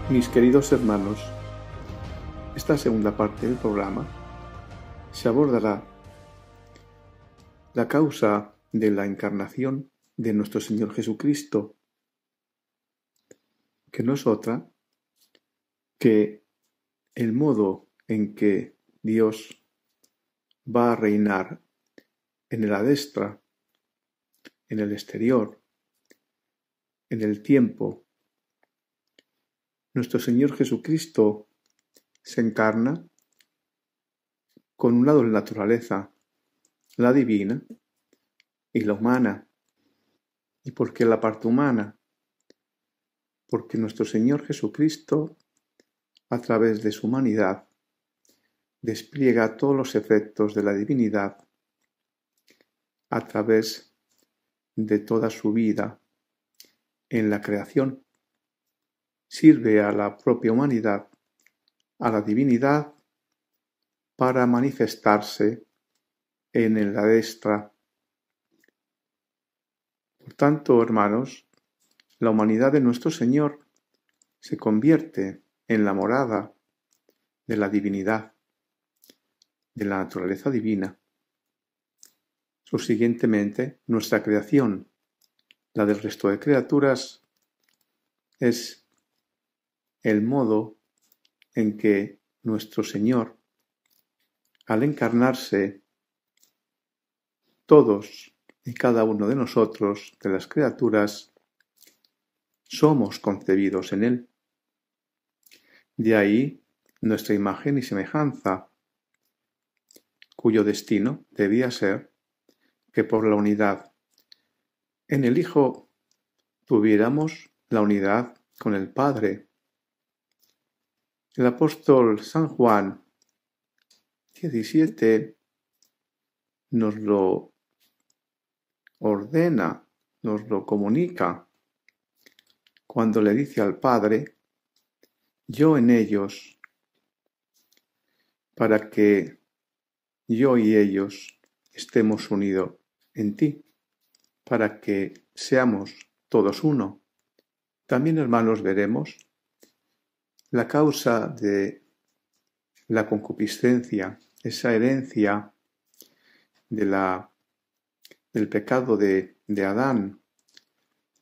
Mis queridos hermanos, esta segunda parte del programa se abordará la causa de la encarnación de nuestro Señor Jesucristo, que no es otra que el modo en que Dios va a reinar en el adestra, en el exterior, en el tiempo. Nuestro Señor Jesucristo se encarna con una doble naturaleza, la divina y la humana. ¿Y por qué la parte humana? Porque nuestro Señor Jesucristo, a través de su humanidad, despliega todos los efectos de la divinidad a través de toda su vida en la creación. Sirve a la propia humanidad, a la divinidad, para manifestarse en la destra. Por tanto, hermanos, la humanidad de nuestro Señor se convierte en la morada de la divinidad, de la naturaleza divina. Subsiguientemente, nuestra creación, la del resto de criaturas, es el modo en que nuestro Señor, al encarnarse, todos y cada uno de nosotros, de las criaturas, somos concebidos en Él. De ahí nuestra imagen y semejanza, cuyo destino debía ser que por la unidad en el Hijo tuviéramos la unidad con el Padre. El apóstol San Juan 17 nos lo ordena, nos lo comunica, cuando le dice al Padre: yo en ellos, para que yo y ellos estemos unidos en ti, para que seamos todos uno. También, hermanos, veremos la causa de la concupiscencia, esa herencia del pecado de Adán,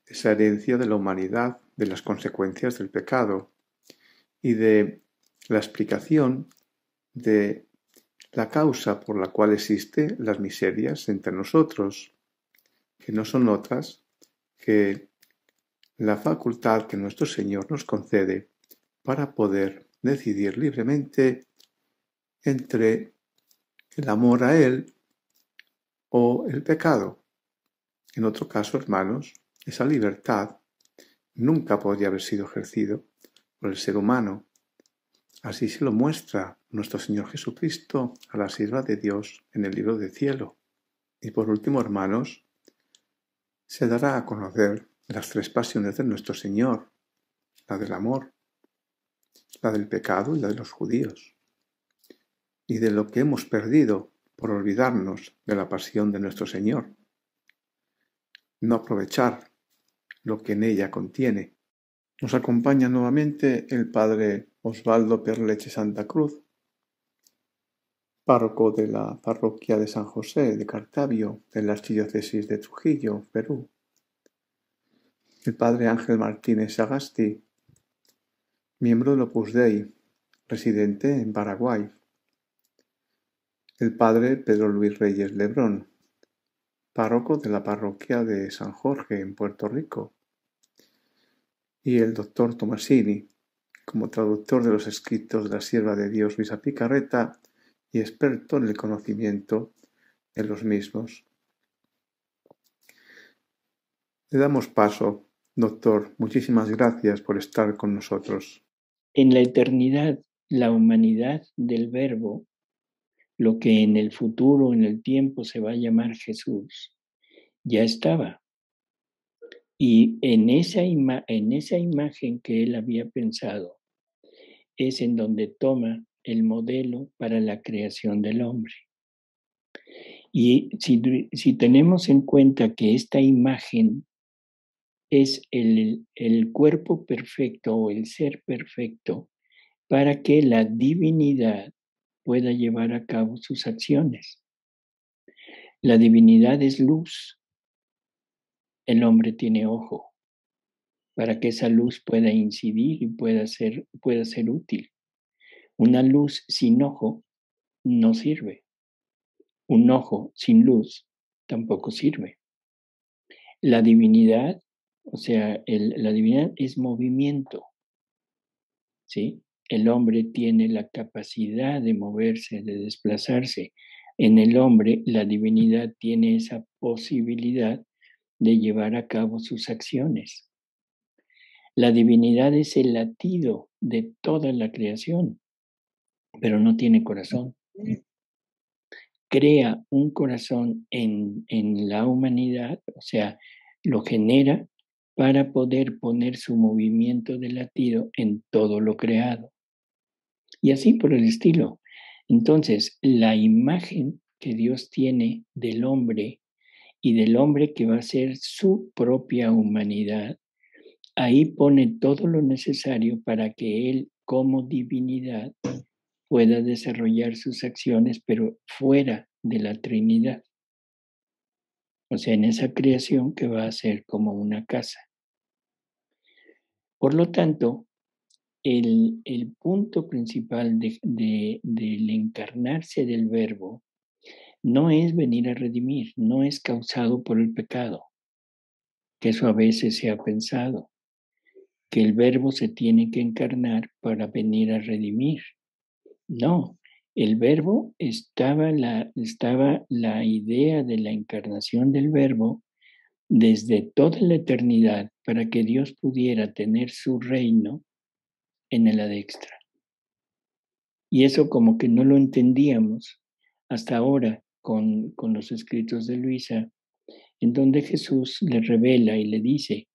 esa herencia de la humanidad, de las consecuencias del pecado y de la explicación de la causa por la cual existen las miserias entre nosotros, que no son otras que la facultad que nuestro Señor nos concede para poder decidir libremente entre el amor a Él o el pecado. En otro caso, hermanos, esa libertad nunca podría haber sido ejercido por el ser humano. Así se lo muestra nuestro Señor Jesucristo a la sierva de Dios en el libro del cielo. Y por último, hermanos, se dará a conocer las tres pasiones de nuestro Señor, la del amor, la del pecado y la de los judíos, y de lo que hemos perdido por olvidarnos de la pasión de nuestro Señor, no aprovechar lo que en ella contiene. Nos acompaña nuevamente el Padre Osvaldo Perleche Santa Cruz, párroco de la parroquia de San José de Cartavio, de la archidiócesis de Trujillo, Perú. El Padre Ángel Martínez Sagasti, miembro del Opus Dei, residente en Paraguay. El Padre Pedro Luis Reyes Lebrón, párroco de la parroquia de San Jorge en Puerto Rico. Y el doctor Tomasini, como traductor de los escritos de la sierva de Dios Luisa Picarreta y experto en el conocimiento de los mismos. Le damos paso, doctor. Muchísimas gracias por estar con nosotros. En la eternidad, la humanidad del Verbo, lo que en el futuro, en el tiempo, se va a llamar Jesús, ya estaba. Y en esa imagen que él había pensado, es en donde toma el modelo para la creación del hombre. Y si tenemos en cuenta que esta imagen es el cuerpo perfecto o el ser perfecto para que la divinidad pueda llevar a cabo sus acciones. La divinidad es luz, el hombre tiene ojo, para que esa luz pueda incidir y pueda ser útil. Una luz sin ojo no sirve. Un ojo sin luz tampoco sirve. La divinidad, o sea, la divinidad es movimiento, ¿sí? El hombre tiene la capacidad de moverse, de desplazarse. En el hombre, la divinidad tiene esa posibilidad de llevar a cabo sus acciones. La divinidad es el latido de toda la creación, pero no tiene corazón. Crea un corazón en la humanidad, o sea, lo genera para poder poner su movimiento de latido en todo lo creado. Y así por el estilo. Entonces, la imagen que Dios tiene del hombre y del hombre que va a ser su propia humanidad, ahí pone todo lo necesario para que Él, como divinidad, pueda desarrollar sus acciones, pero fuera de la Trinidad. O sea, en esa creación que va a ser como una casa. Por lo tanto, el punto principal del encarnarse del Verbo no es venir a redimir, no es causado por el pecado, que eso a veces se ha pensado, que el Verbo se tiene que encarnar para venir a redimir. No, el Verbo estaba la idea de la encarnación del Verbo desde toda la eternidad para que Dios pudiera tener su reino en el adextra. Y eso como que no lo entendíamos hasta ahora con los escritos de Luisa, en donde Jesús le revela y le dice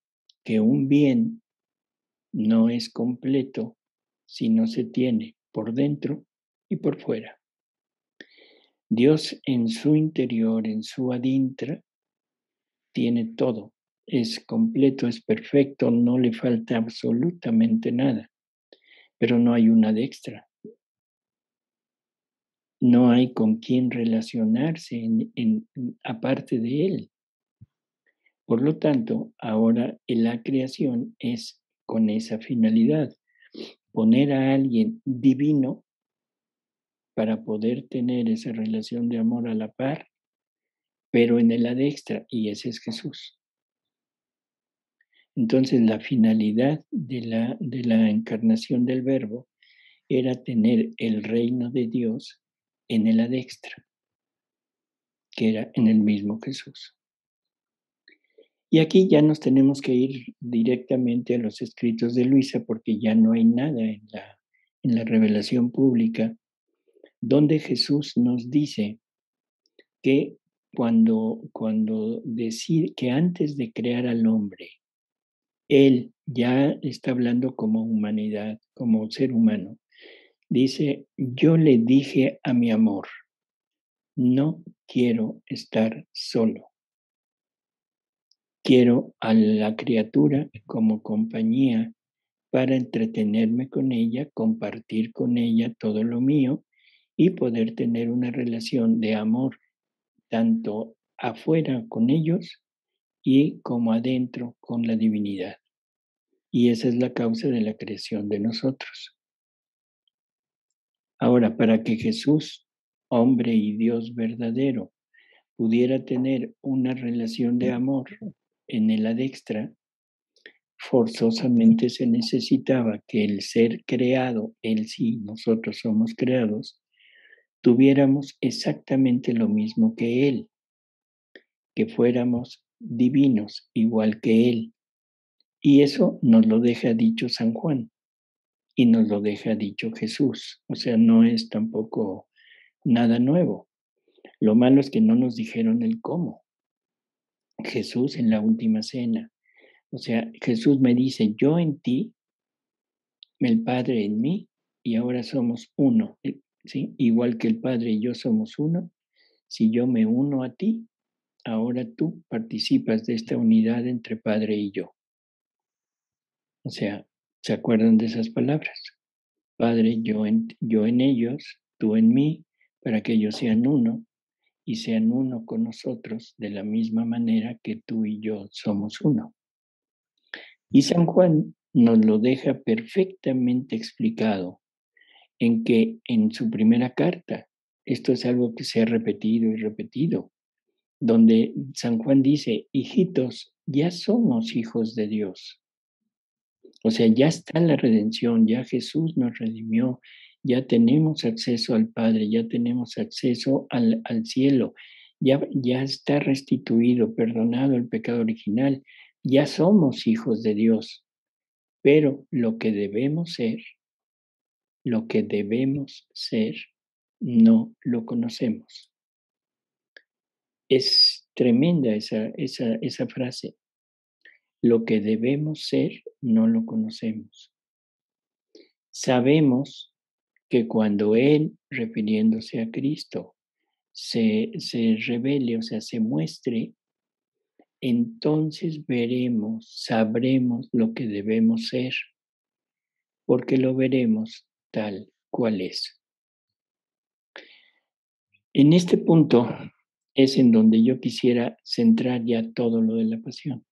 que un bien no es completo si no se tiene por dentro y por fuera. Dios en su interior, en su adintra, tiene todo, es completo, es perfecto, no le falta absolutamente nada, pero no hay una adextra. No hay con quién relacionarse aparte de él. Por lo tanto, ahora la creación es con esa finalidad, poner a alguien divino para poder tener esa relación de amor a la par, pero en el adextra, y ese es Jesús. Entonces, la finalidad de la encarnación del Verbo era tener el reino de Dios en el adextra, que era en el mismo Jesús. Y aquí ya nos tenemos que ir directamente a los escritos de Luisa porque ya no hay nada en la revelación pública donde Jesús nos dice que cuando decide que antes de crear al hombre, Él ya está hablando como humanidad, como ser humano. Dice, yo le dije a mi amor, no quiero estar solo. Quiero a la criatura como compañía para entretenerme con ella, compartir con ella todo lo mío y poder tener una relación de amor tanto afuera con ellos y como adentro con la divinidad. Y esa es la causa de la creación de nosotros. Ahora, para que Jesús, hombre y Dios verdadero, pudiera tener una relación de amor en el adextra, forzosamente se necesitaba que el ser creado, él sí, nosotros somos creados, tuviéramos exactamente lo mismo que él, que fuéramos divinos igual que él. Y eso nos lo deja dicho San Juan y nos lo deja dicho Jesús. O sea, no es tampoco nada nuevo. Lo malo es que no nos dijeron el cómo. Jesús en la última cena. O sea, Jesús me dice, yo en ti, el Padre en mí, y ahora somos uno. ¿Sí? Igual que el Padre y yo somos uno, si yo me uno a ti, ahora tú participas de esta unidad entre Padre y yo. O sea, ¿se acuerdan de esas palabras? Padre, yo en ellos, tú en mí, para que ellos sean uno y sean uno con nosotros de la misma manera que tú y yo somos uno. Y San Juan nos lo deja perfectamente explicado en que en su primera carta, esto es algo que se ha repetido y repetido, donde San Juan dice, hijitos, ya somos hijos de Dios. O sea, ya está la redención, ya Jesús nos redimió, ya tenemos acceso al Padre, ya tenemos acceso al cielo, ya está restituido, perdonado el pecado original, ya somos hijos de Dios, pero lo que debemos ser, no lo conocemos. Es tremenda esa frase. Lo que debemos ser, no lo conocemos. Sabemos que cuando Él, refiriéndose a Cristo, se revele, o sea, se muestre, entonces sabremos lo que debemos ser, porque lo veremos tal cual es. En este punto es en donde yo quisiera centrar ya todo lo de la pasión,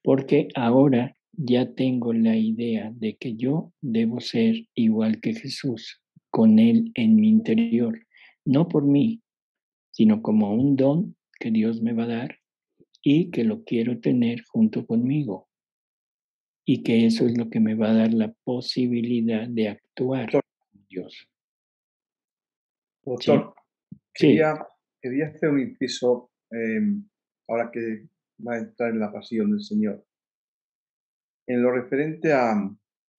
porque ahora ya tengo la idea de que yo debo ser igual que Jesús, con Él en mi interior, no por mí, sino como un don que Dios me va a dar y que lo quiero tener junto conmigo, y que eso es lo que me va a dar la posibilidad de actuar Doctor, con Dios. ¿Sí? doctor, Sí. quería hacer un inciso ahora que va a entrar en la pasión del Señor. En lo referente a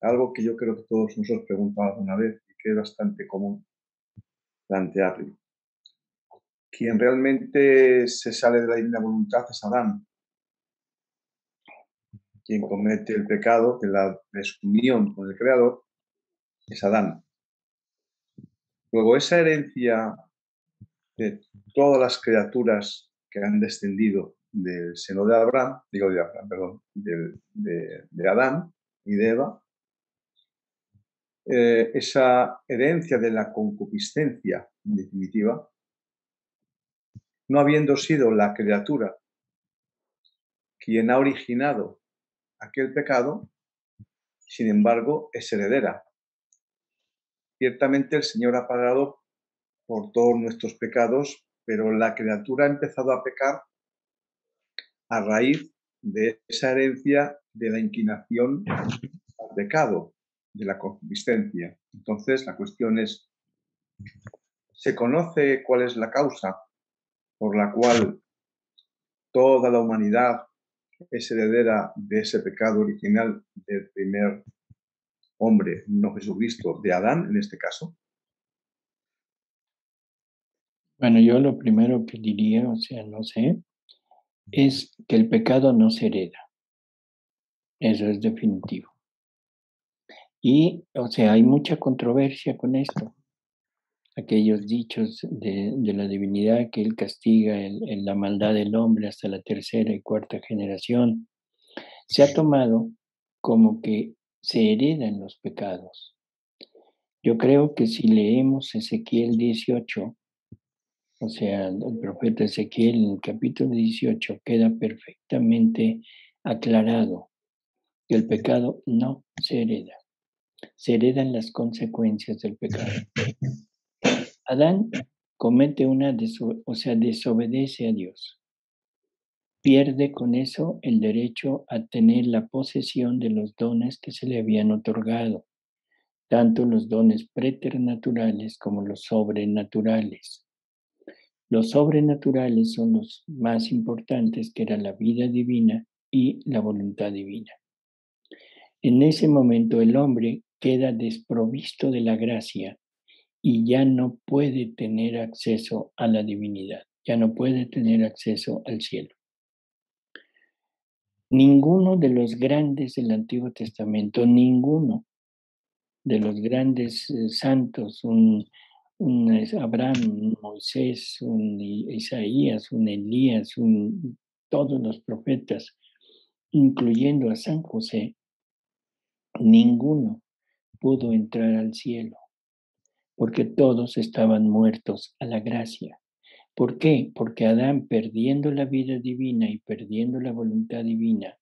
algo que yo creo que todos nos hemos preguntado alguna vez y que es bastante común plantearlo. Quien realmente se sale de la divina voluntad es Adán. Quien comete el pecado de la desunión con el Creador es Adán. Luego, esa herencia de todas las criaturas que han descendido del seno de Abraham, de Adán y de Eva, esa herencia de la concupiscencia, en definitiva, no habiendo sido la criatura quien ha originado aquel pecado, sin embargo, es heredera. Ciertamente el Señor ha pagado por todos nuestros pecados, pero la criatura ha empezado a pecar a raíz de esa herencia de la inclinación al pecado, de la concupiscencia. Entonces, la cuestión es, ¿se conoce cuál es la causa por la cual toda la humanidad es heredera de ese pecado original del primer hombre, no Jesucristo, de Adán en este caso? Bueno, yo lo primero que diría, o sea, no sé, es que el pecado no se hereda. Eso es definitivo. Y, o sea, hay mucha controversia con esto. Aquellos dichos de la divinidad que Él castiga la maldad del hombre hasta la tercera y cuarta generación, se ha tomado como que se heredan los pecados. Yo creo que si leemos Ezequiel 18, o sea, el profeta Ezequiel en el capítulo 18 queda perfectamente aclarado que el pecado no se hereda, se heredan las consecuencias del pecado. Adán comete desobedece a Dios. Pierde con eso el derecho a tener la posesión de los dones que se le habían otorgado, tanto los dones preternaturales como los sobrenaturales. Los sobrenaturales son los más importantes, que era la vida divina y la voluntad divina. En ese momento el hombre queda desprovisto de la gracia y ya no puede tener acceso a la divinidad, ya no puede tener acceso al cielo. Ninguno de los grandes del Antiguo Testamento, ninguno de los grandes santos, un Abraham, un Moisés, un Isaías, un Elías, todos los profetas, incluyendo a San José, ninguno pudo entrar al cielo, porque todos estaban muertos a la gracia. ¿Por qué? Porque Adán, perdiendo la vida divina y perdiendo la voluntad divina,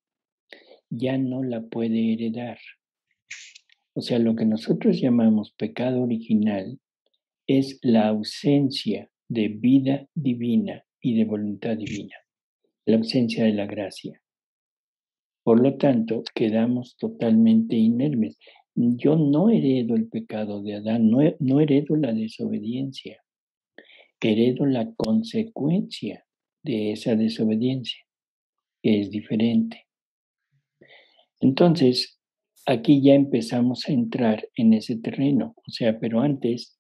ya no la puede heredar. O sea, lo que nosotros llamamos pecado original es la ausencia de vida divina y de voluntad divina, la ausencia de la gracia. Por lo tanto, quedamos totalmente inermes. Yo no heredo el pecado de Adán, no heredo la desobediencia, heredo la consecuencia de esa desobediencia, que es diferente. Entonces, aquí ya empezamos a entrar en ese terreno. O sea, pero antes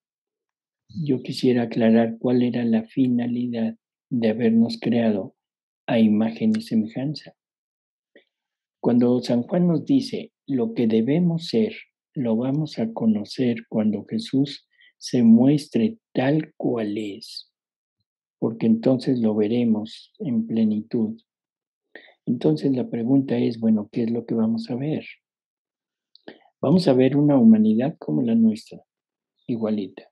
yo quisiera aclarar cuál era la finalidad de habernos creado a imagen y semejanza. Cuando San Juan nos dice lo que debemos ser, lo vamos a conocer cuando Jesús se muestre tal cual es, porque entonces lo veremos en plenitud. Entonces la pregunta es, bueno, ¿qué es lo que vamos a ver? Vamos a ver una humanidad como la nuestra, igualita.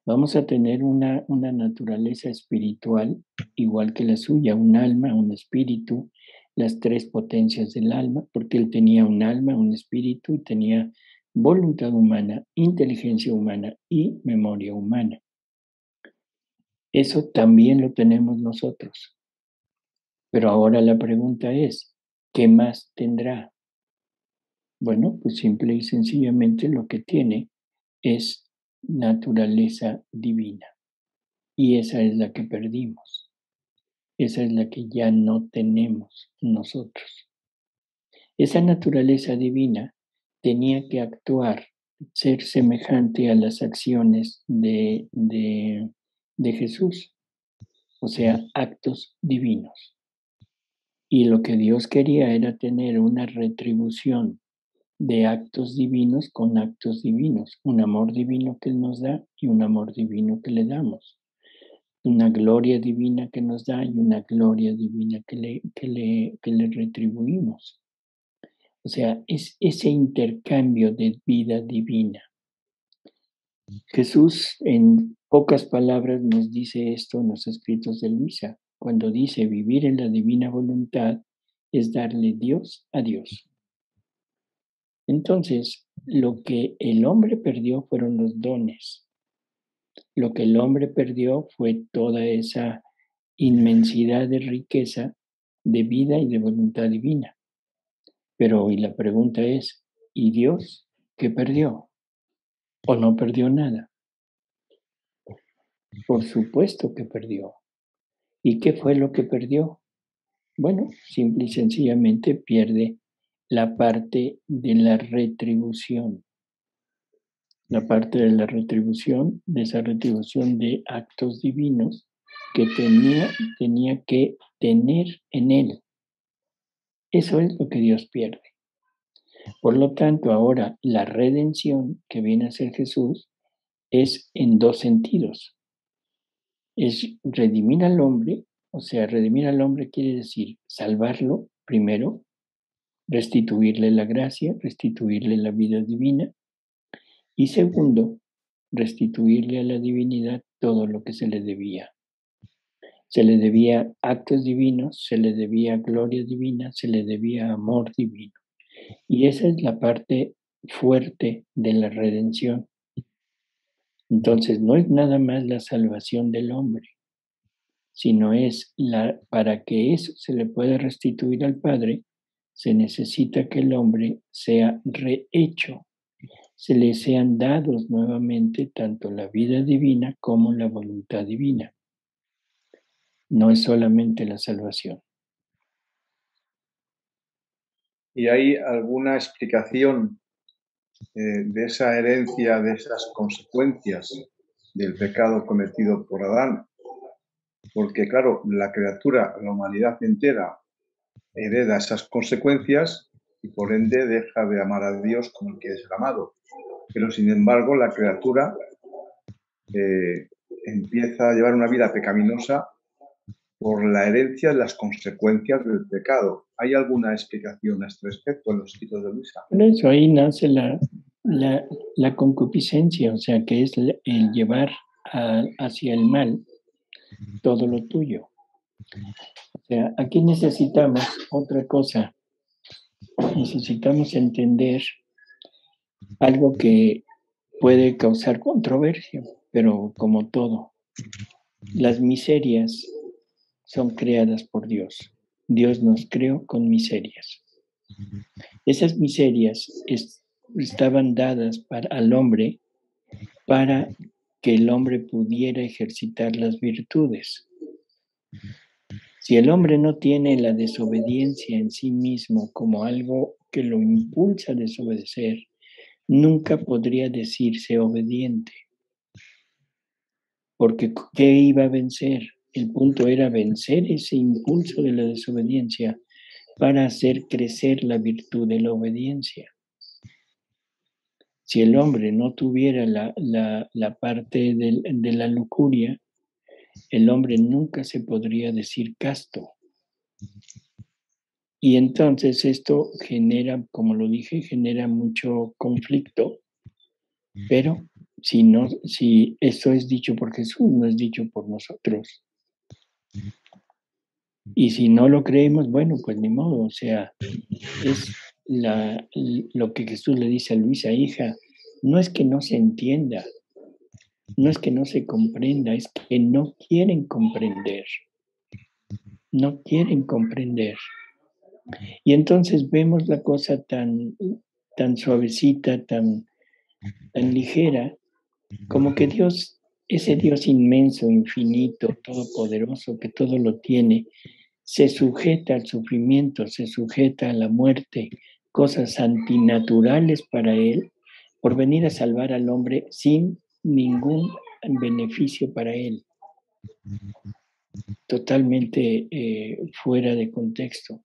Vamos a tener una naturaleza espiritual igual que la suya, un alma, un espíritu, las tres potencias del alma, porque él tenía un alma, un espíritu y tenía voluntad humana, inteligencia humana y memoria humana. Eso también lo tenemos nosotros. Pero ahora la pregunta es, ¿qué más tendrá? Bueno, pues simple y sencillamente lo que tiene es naturaleza divina. Y esa es la que perdimos. Esa es la que ya no tenemos nosotros. Esa naturaleza divina tenía que actuar, ser semejante a las acciones de Jesús, o sea, actos divinos. Y lo que Dios quería era tener una retribución de actos divinos con actos divinos, un amor divino que Él nos da y un amor divino que le damos, una gloria divina que nos da y una gloria divina que le retribuimos. O sea, es ese intercambio de vida divina. Jesús, en pocas palabras, nos dice esto en los escritos de Luisa, cuando dice vivir en la divina voluntad es darle Dios a Dios. Entonces, lo que el hombre perdió fueron los dones. Lo que el hombre perdió fue toda esa inmensidad de riqueza, de vida y de voluntad divina. Pero hoy la pregunta es, ¿y Dios qué perdió? ¿O no perdió nada? Por supuesto que perdió. ¿Y qué fue lo que perdió? Bueno, simple y sencillamente pierde la parte de la retribución. La parte de la retribución, de esa retribución de actos divinos que tenía que tener en él. Eso es lo que Dios pierde. Por lo tanto, ahora la redención que viene a ser Jesús es en dos sentidos. Es redimir al hombre, o sea, redimir al hombre quiere decir salvarlo primero, restituirle la gracia, restituirle la vida divina, y segundo, restituirle a la divinidad todo lo que se le debía. Se le debía actos divinos, se le debía gloria divina, se le debía amor divino. Y esa es la parte fuerte de la redención. Entonces, no es nada más la salvación del hombre, sino es para que eso se le pueda restituir al Padre, se necesita que el hombre sea rehecho, se le sean dados nuevamente tanto la vida divina como la voluntad divina. No es solamente la salvación. ¿Y hay alguna explicación de esa herencia, de esas consecuencias del pecado cometido por Adán? Porque, claro, la criatura, la humanidad entera, hereda esas consecuencias y por ende deja de amar a Dios como el que es el amado. Pero, sin embargo, la criatura empieza a llevar una vida pecaminosa por la herencia de las consecuencias del pecado. ¿Hay alguna explicación a este respecto en los escritos de Luisa? Por eso ahí nace la concupiscencia, o sea, que es el llevar hacia el mal todo lo tuyo. O sea, aquí necesitamos otra cosa. Necesitamos entender algo que puede causar controversia, pero como todo, las miserias son creadas por Dios. Dios nos creó con miserias. Esas miserias estaban dadas al hombre para que el hombre pudiera ejercitar las virtudes. Si el hombre no tiene la desobediencia en sí mismo como algo que lo impulsa a desobedecer, nunca podría decirse obediente. Porque ¿qué iba a vencer? El punto era vencer ese impulso de la desobediencia para hacer crecer la virtud de la obediencia. Si el hombre no tuviera la parte de la lujuria, el hombre nunca se podría decir casto. Y entonces esto genera, como lo dije, genera mucho conflicto, pero si esto es dicho por Jesús, no es dicho por nosotros. Y si no lo creemos, bueno, pues ni modo, o sea, es lo que Jesús le dice a Luisa, hija, no es que no se entienda, no es que no se comprenda, es que no quieren comprender, no quieren comprender. Y entonces vemos la cosa tan suavecita, tan ligera, como que Dios, ese Dios inmenso, infinito, todopoderoso, que todo lo tiene, se sujeta al sufrimiento, se sujeta a la muerte, cosas antinaturales para Él, por venir a salvar al hombre sin ningún beneficio para Él, totalmente fuera de contexto.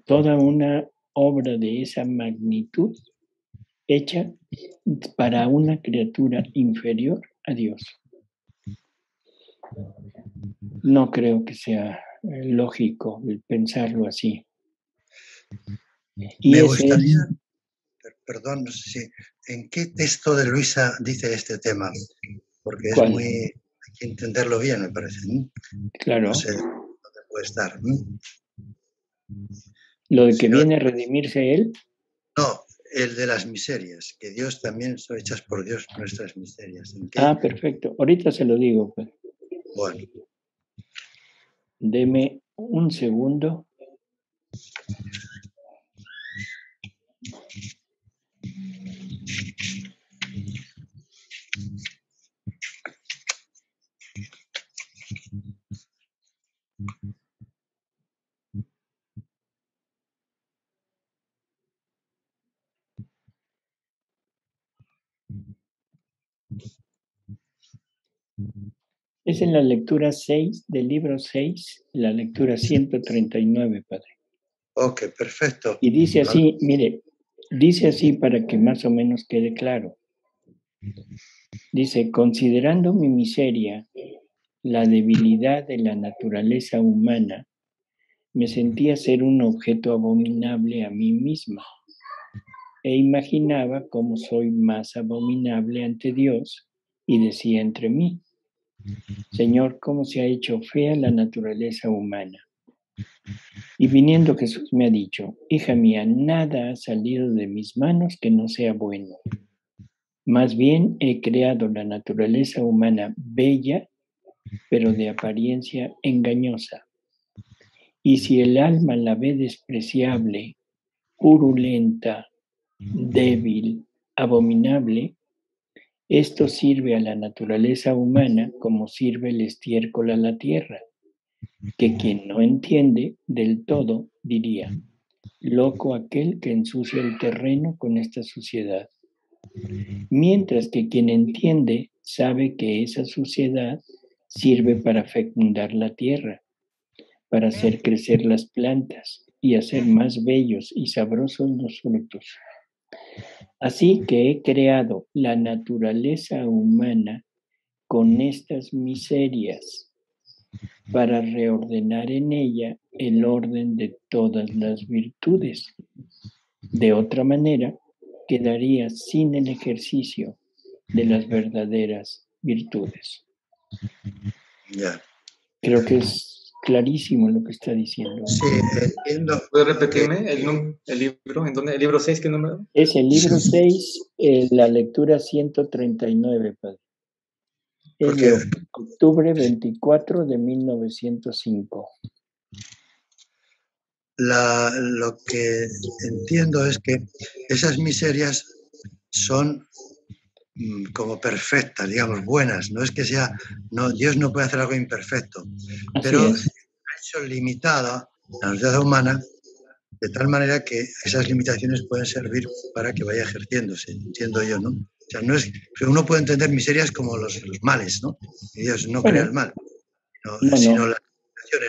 Toda una obra de esa magnitud hecha para una criatura inferior a Dios. No creo que sea lógico el pensarlo así. Me gustaría, perdón, no sé si, ¿en qué texto de Luisa dice este tema? Porque es muy, hay que entenderlo bien, me parece. Claro. No sé dónde puede estar. ¿Lo de que viene a redimirse Él? No, el de las miserias, que Dios también son hechas por Dios nuestras miserias. Perfecto. Ahorita se lo digo. Pues. Bueno. Deme un segundo. Es en la lectura 6 del libro 6, la lectura 139, Padre. Ok, perfecto. Y dice así, mire, dice así para que más o menos quede claro. Dice, considerando mi miseria, la debilidad de la naturaleza humana, me sentía ser un objeto abominable a mí misma e imaginaba cómo soy más abominable ante Dios y decía entre mí, Señor, cómo se ha hecho fea la naturaleza humana. Y viniendo Jesús me ha dicho, hija mía, nada ha salido de mis manos que no sea bueno. Más bien he creado la naturaleza humana bella, pero de apariencia engañosa. Y si el alma la ve despreciable, purulenta, débil, abominable, esto sirve a la naturaleza humana como sirve el estiércol a la tierra, que quien no entiende del todo diría, loco aquel que ensucia el terreno con esta suciedad. Mientras que quien entiende sabe que esa suciedad sirve para fecundar la tierra, para hacer crecer las plantas y hacer más bellos y sabrosos los frutos. Así que he creado la naturaleza humana con estas miserias, para reordenar en ella el orden de todas las virtudes. De otra manera, quedaría sin el ejercicio de las verdaderas virtudes. Ya. Creo que es clarísimo lo que está diciendo. Sí, entiendo. ¿Puedes repetirme el libro? ¿En dónde? ¿El libro 6 qué número? Es el libro 6, la lectura 139, padre. Es de octubre 24 de 1905. Lo que entiendo es que esas miserias son como perfectas, digamos, buenas. No es que sea, no, Dios no puede hacer algo imperfecto, pero ha hecho limitada la naturaleza humana de tal manera que esas limitaciones pueden servir para que vaya ejerciéndose, entiendo yo, ¿no? O sea, no es, uno puede entender miserias como los males, ¿no? Y Dios no crea el mal, sino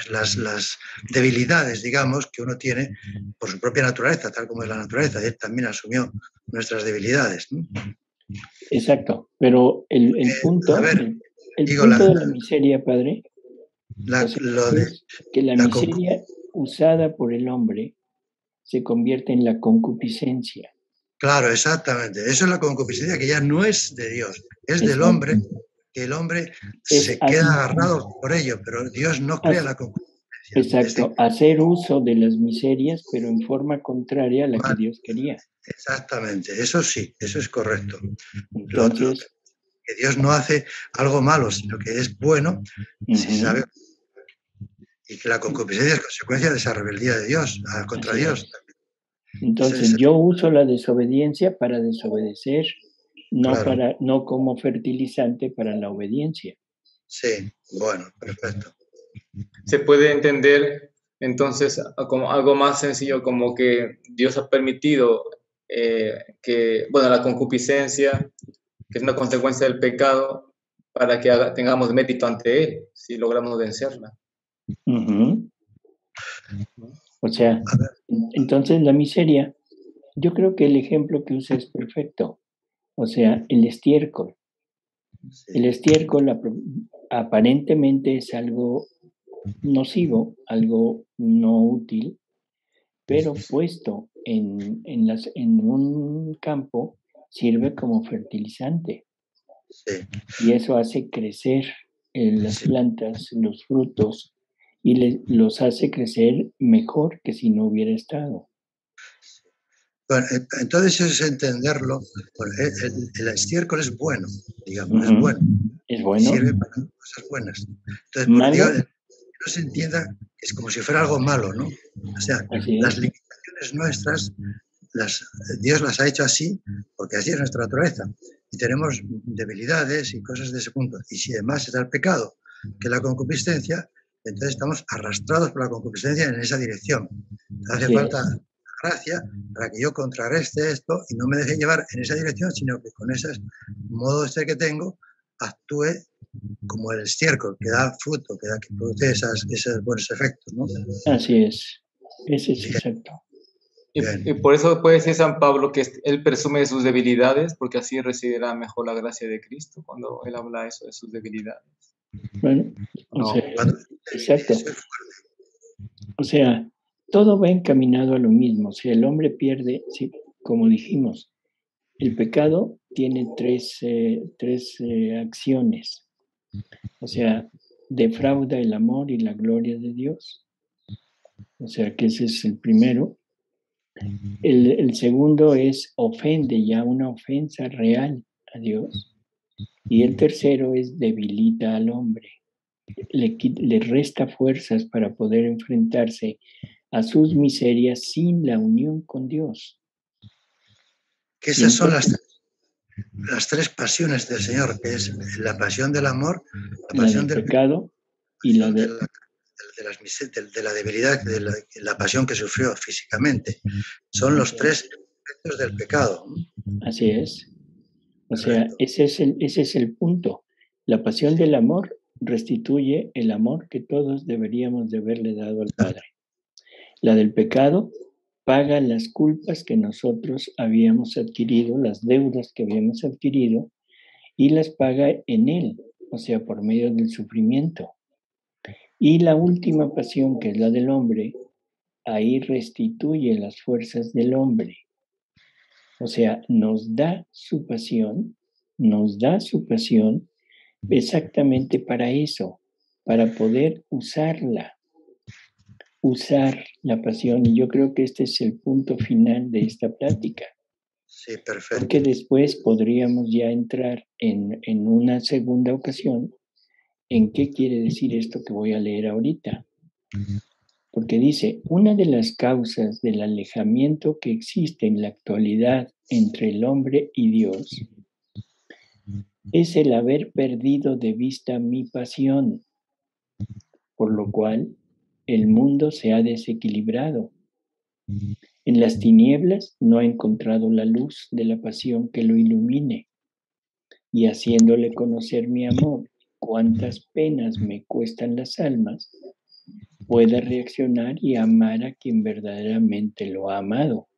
las debilidades, digamos, que uno tiene por su propia naturaleza, tal como es la naturaleza. Él también asumió nuestras debilidades, ¿no? Exacto, pero el punto, punto de la miseria, padre, es que la miseria usada por el hombre se convierte en la concupiscencia. Claro, exactamente. Eso es la concupiscencia que ya no es de Dios, es del hombre, que el hombre se queda agarrado por ello, pero Dios no crea la concupiscencia. Exacto, hacer uso de las miserias, pero en forma contraria a la que Dios quería. Exactamente, eso sí, eso es correcto. Entonces, que Dios no hace algo malo, sino que es bueno, si sabe, y que la concupiscencia es consecuencia de esa rebeldía de Dios, contra Dios. Entonces, yo uso la desobediencia para desobedecer, no como fertilizante para la obediencia. Sí, bueno, perfecto. Se puede entender entonces como algo más sencillo, como que Dios ha permitido que, bueno, la concupiscencia, que es una consecuencia del pecado, para que tengamos mérito ante Él, si logramos vencerla. O sea, entonces la miseria, yo creo que el ejemplo que usa es perfecto. O sea, el estiércol. El estiércol aparentemente es algo nocivo, algo no útil, pero puesto en un campo sirve como fertilizante. Y eso hace crecer las plantas, los frutos, y los hace crecer mejor que si no hubiera estado. Bueno, entonces es entenderlo. El estiércol es bueno, digamos, es bueno. Es bueno. Sirve para cosas buenas. Entonces, Dios, no se entienda que es como si fuera algo malo, ¿no? O sea, las limitaciones nuestras, Dios las ha hecho así, porque así es nuestra naturaleza. Y tenemos debilidades y cosas de ese punto. Y si además está el pecado, que es la concupiscencia, entonces estamos arrastrados por la concupiscencia en esa dirección. Hace falta gracia para que yo contrarreste esto y no me deje llevar en esa dirección, sino que con ese modo que tengo actúe como el estiércol, que da fruto, que produce esos buenos efectos, ¿no? Así es, ese es exacto. Y por eso puede decir San Pablo que él presume de sus debilidades, porque así recibirá mejor la gracia de Cristo, cuando él habla eso de sus debilidades. Bueno, exacto. O sea, todo va encaminado a lo mismo. Si el hombre pierde, como dijimos, el pecado tiene tres acciones. O sea, defrauda el amor y la gloria de Dios. O sea, que ese es el primero. El segundo es ofende, ya una ofensa real a Dios. Y el tercero es debilita al hombre. Le resta fuerzas para poder enfrentarse a sus miserias sin la unión con Dios. Que esas son las tres pasiones del Señor, que es la pasión del amor, la pasión del pecado y la de la debilidad, de la pasión que sufrió físicamente. Son los tres efectos del pecado. Así es. O sea, ese es el punto. La pasión del amor restituye el amor que todos deberíamos de haberle dado al Padre. La del pecado paga las culpas que nosotros habíamos adquirido, las deudas que habíamos adquirido, y las paga en Él, o sea, por medio del sufrimiento. Y la última pasión, que es la del hombre, ahí restituye las fuerzas del hombre. O sea, nos da su pasión exactamente para eso, para poder usar la pasión. Y yo creo que este es el punto final de esta plática. Sí, perfecto. Porque después podríamos ya entrar en una segunda ocasión en qué quiere decir esto que voy a leer ahorita. Porque dice, una de las causas del alejamiento que existe en la actualidad entre el hombre y Dios es el haber perdido de vista mi pasión, por lo cual el mundo se ha desequilibrado. En las tinieblas no ha encontrado la luz de la pasión que lo ilumine, y haciéndole conocer mi amor, cuántas penas me cuestan las almas, pueda reaccionar y amar a quien verdaderamente lo ha amado.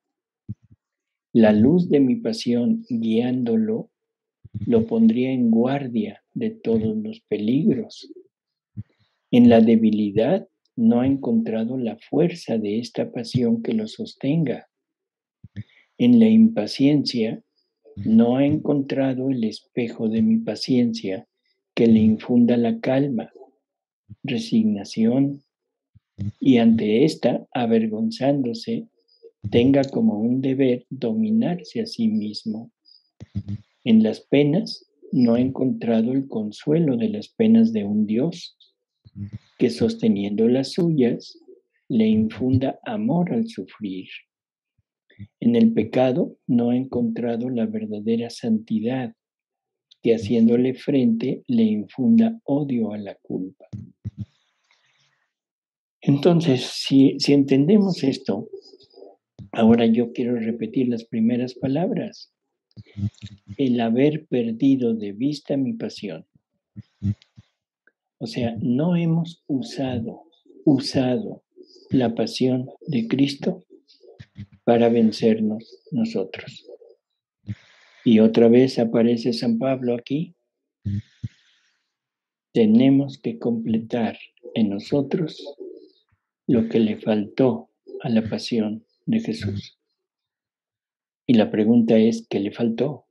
La luz de mi pasión guiándolo, lo pondría en guardia de todos los peligros. En la debilidad no ha encontrado la fuerza de esta pasión que lo sostenga. En la impaciencia no ha encontrado el espejo de mi paciencia que le infunda la calma, resignación, y ante esta, avergonzándose, tenga como un deber dominarse a sí mismo. En las penas no ha encontrado el consuelo de las penas de un Dios, que sosteniendo las suyas, le infunda amor al sufrir. En el pecado no ha encontrado la verdadera santidad, que haciéndole frente le infunda odio a la culpa. Entonces, si entendemos esto, ahora yo quiero repetir las primeras palabras. El haber perdido de vista mi pasión. O sea, no hemos usado la pasión de Cristo para vencernos nosotros. Y otra vez aparece San Pablo aquí. Tenemos que completar en nosotros lo que le faltó a la pasión de Jesús. Y la pregunta es, ¿qué le faltó?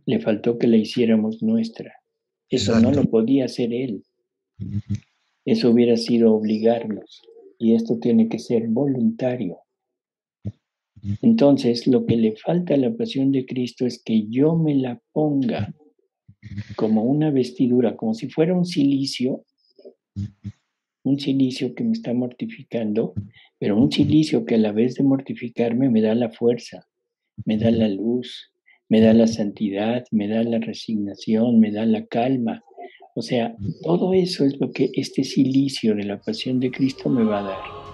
Le faltó que la hiciéramos nuestra. Eso no lo podía hacer Él. Eso hubiera sido obligarnos. Y esto tiene que ser voluntario. Entonces, lo que le falta a la pasión de Cristo es que yo me la ponga como una vestidura, como si fuera un silicio que me está mortificando, pero un silicio que a la vez de mortificarme me da la fuerza, me da la luz, me da la santidad, me da la resignación, me da la calma. O sea, todo eso es lo que este silicio de la pasión de Cristo me va a dar.